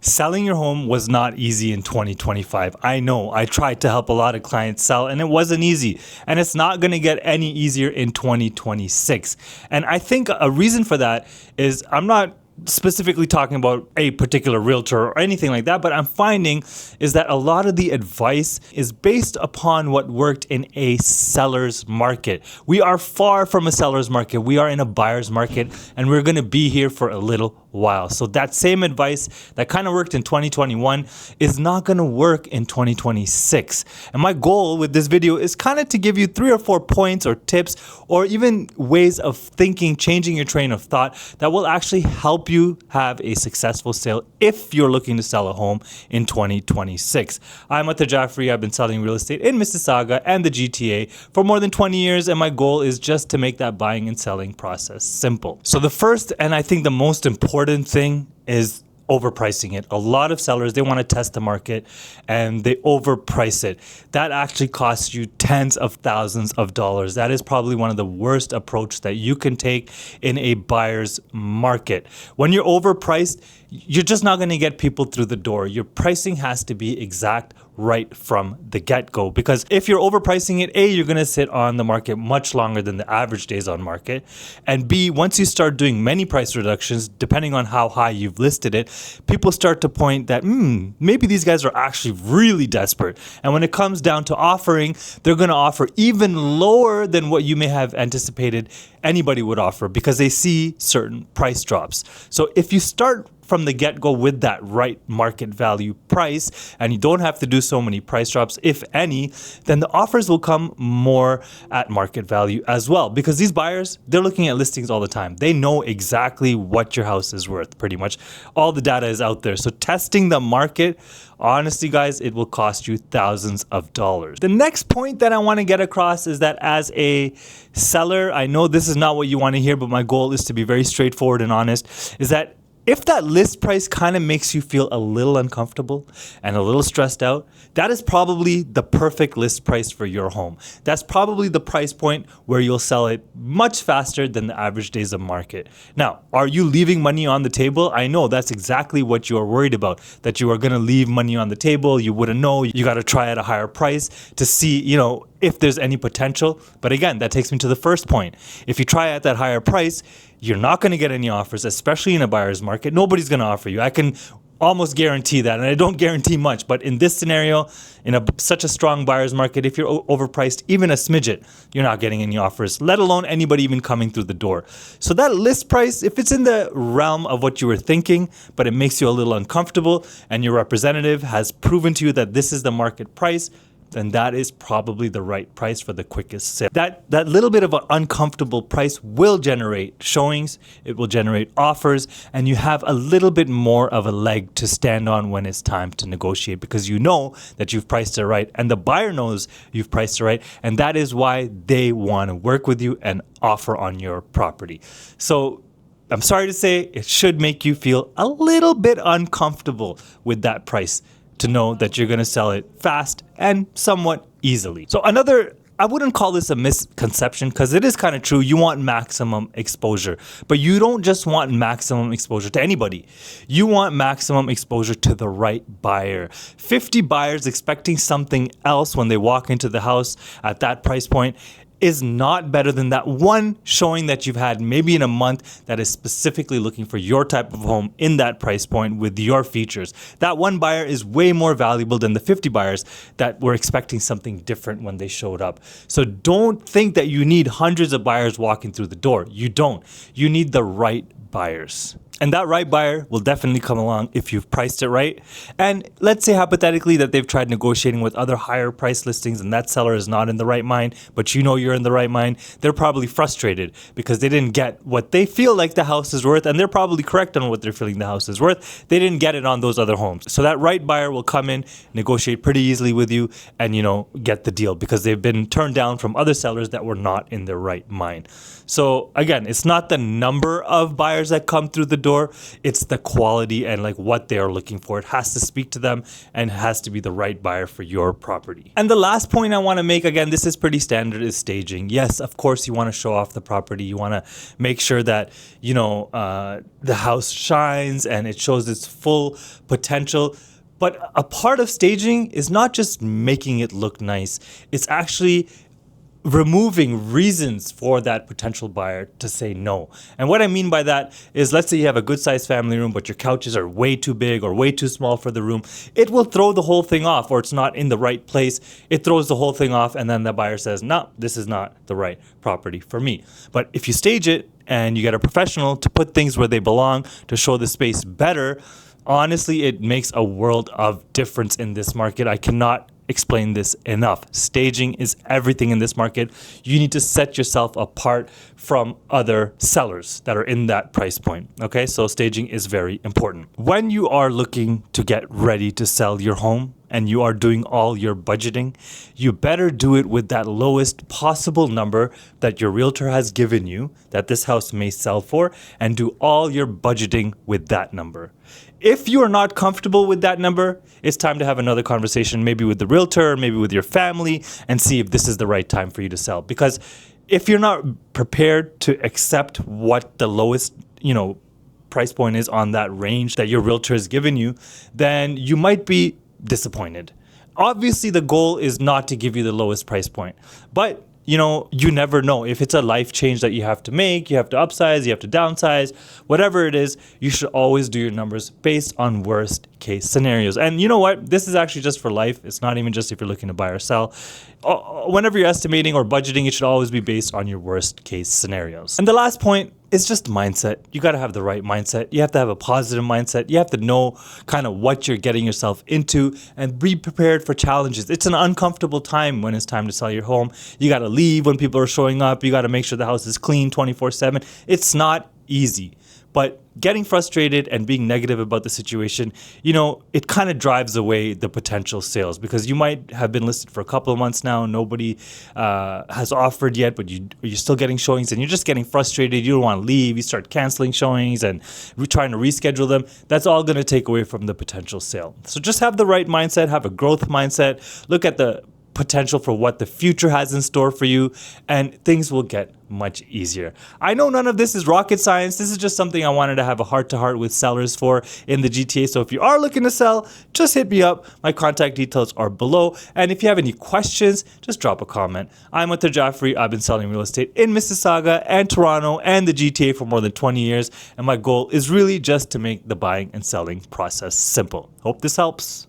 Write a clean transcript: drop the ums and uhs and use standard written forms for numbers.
Selling your home was not easy in 2025. I know. I tried to help a lot of clients sell and it wasn't easy. And it's not going to get any easier in 2026. And I think a reason for that is I'm not specifically talking about a particular realtor or anything like that, but I'm finding is that a lot of the advice is based upon what worked in a seller's market. We are far from a seller's market. We are in a buyer's market, and we're going to be here for a little while. So that same advice that kind of worked in 2021 is not going to work in 2026. And my goal with this video is kind of to give you 3 or 4 points or tips or even ways of thinking, changing your train of thought that will actually help you have a successful sale if you're looking to sell a home in 2026. I'm Atta Jaffrey. I've been selling real estate in Mississauga and the GTA for more than 20 years, and my goal is just to make that buying and selling process simple. So the first, and I think the most important thing, is overpricing it. A lot of sellers, they want to test the market and they overprice it. That actually costs you tens of thousands of dollars. That is probably one of the worst approach that you can take in a buyer's market. When you're overpriced, you're just not going to get people through the door. Your pricing has to be exact right from the get-go, because if you're overpricing it, A, you're going to sit on the market much longer than the average days on market, and B, once you start doing many price reductions, depending on how high you've listed it, people start to point that maybe these guys are actually really desperate, and when it comes down to offering, they're going to offer even lower than what you may have anticipated anybody would offer, because they see certain price drops. So if you start from the get-go with that right market value price, and you don't have to do so many price drops, if any, then the offers will come more at market value as well. Because these buyers, they're looking at listings all the time. They know exactly what your house is worth, pretty much. All the data is out there. So testing the market, honestly, guys, it will cost you thousands of dollars. The next point that I want to get across is that as a seller, I know this is not what you want to hear, but my goal is to be very straightforward and honest, is that if that list price kind of makes you feel a little uncomfortable and a little stressed out, that is probably the perfect list price for your home. That's probably the price point where you'll sell it much faster than the average days of market. Now, are you leaving money on the table? I know that's exactly what you're worried about, that you are going to leave money on the table. You wouldn't know. You got to try at a higher price to see, if there's any potential. But again, that takes me to the first point. If you try at that higher price, you're not going to get any offers, especially in a buyer's market. Nobody's going to offer you. I can almost guarantee that, and I don't guarantee much, but in this scenario, in such a strong buyer's market, if you're overpriced even a smidget, you're not getting any offers, let alone anybody even coming through the door. So that list price, if it's in the realm of what you were thinking, but it makes you a little uncomfortable, and your representative has proven to you that this is the market price, then that is probably the right price for the quickest sale. That little bit of an uncomfortable price will generate showings, it will generate offers, and you have a little bit more of a leg to stand on when it's time to negotiate, because you know that you've priced it right, and the buyer knows you've priced it right, and that is why they want to work with you and offer on your property. So I'm sorry to say, it should make you feel a little bit uncomfortable with that price, to know that you're going to sell it fast and somewhat easily. So I wouldn't call this a misconception, because it is kind of true. You want maximum exposure, but you don't just want maximum exposure to anybody. You want maximum exposure to the right buyer. 50 buyers expecting something else when they walk into the house at that price point is not better than that one showing that you've had maybe in a month that is specifically looking for your type of home in that price point with your features. That one buyer is way more valuable than the 50 buyers that were expecting something different when they showed up. So don't think that you need hundreds of buyers walking through the door. You don't. You need the right buyers. And that right buyer will definitely come along if you've priced it right. And let's say hypothetically that they've tried negotiating with other higher price listings and that seller is not in the right mind, but you know you're in the right mind. They're probably frustrated because they didn't get what they feel like the house is worth, and they're probably correct on what they're feeling the house is worth. They didn't get it on those other homes. So that right buyer will come in, negotiate pretty easily with you, and get the deal because they've been turned down from other sellers that were not in their right mind. So again, it's not the number of buyers that come through the door. door, it's the quality and like what they are looking for. It has to speak to them and it has to be the right buyer for your property. And the last point I want to make, again, this is pretty standard, is staging. Yes, of course, you want to show off the property. You want to make sure that, the house shines and it shows its full potential. But a part of staging is not just making it look nice. It's actually removing reasons for that potential buyer to say no. And what I mean by that is, let's say you have a good sized family room, but your couches are way too big or way too small for the room. It will throw the whole thing off, or it's not in the right place. It throws the whole thing off, and then the buyer says, no, this is not the right property for me. But if you stage it and you get a professional to put things where they belong, to show the space better, honestly, it makes a world of difference in this market. I cannot explain this enough. Staging is everything in this market. You need to set yourself apart from other sellers that are in that price point. Okay, so staging is very important. When you are looking to get ready to sell your home and you are doing all your budgeting, you better do it with that lowest possible number that your realtor has given you that this house may sell for, and do all your budgeting with that number. If you are not comfortable with that number, it's time to have another conversation, maybe with the realtor, maybe with your family, and see if this is the right time for you to sell. Because if you're not prepared to accept what the lowest, price point is on that range that your realtor has given you, then you might be disappointed. Obviously, the goal is not to give you the lowest price point, but you never know. If it's a life change that you have to make, you have to upsize, you have to downsize, whatever it is, you should always do your numbers based on worst case scenarios. And you know what? This is actually just for life. It's not even just if you're looking to buy or sell. Whenever you're estimating or budgeting, it should always be based on your worst case scenarios. And the last point is just mindset. You got to have the right mindset. You have to have a positive mindset. You have to know kind of what you're getting yourself into and be prepared for challenges. It's an uncomfortable time when it's time to sell your home. You got to leave when people are showing up. You got to make sure the house is clean 24/7. It's not easy. But getting frustrated and being negative about the situation, it kind of drives away the potential sales, because you might have been listed for a couple of months now. Nobody has offered yet, but you're still getting showings and you're just getting frustrated. You don't want to leave. You start canceling showings and trying to reschedule them. That's all going to take away from the potential sale. So just have the right mindset, have a growth mindset, look at the potential for what the future has in store for you, and things will get much easier. I know none of this is rocket science. This is just something I wanted to have a heart-to-heart with sellers for in the GTA. So if you are looking to sell, just hit me up. My contact details are below. And if you have any questions, just drop a comment. I'm Atar Jaffrey. I've been selling real estate in Mississauga and Toronto and the GTA for more than 20 years. And my goal is really just to make the buying and selling process simple. Hope this helps.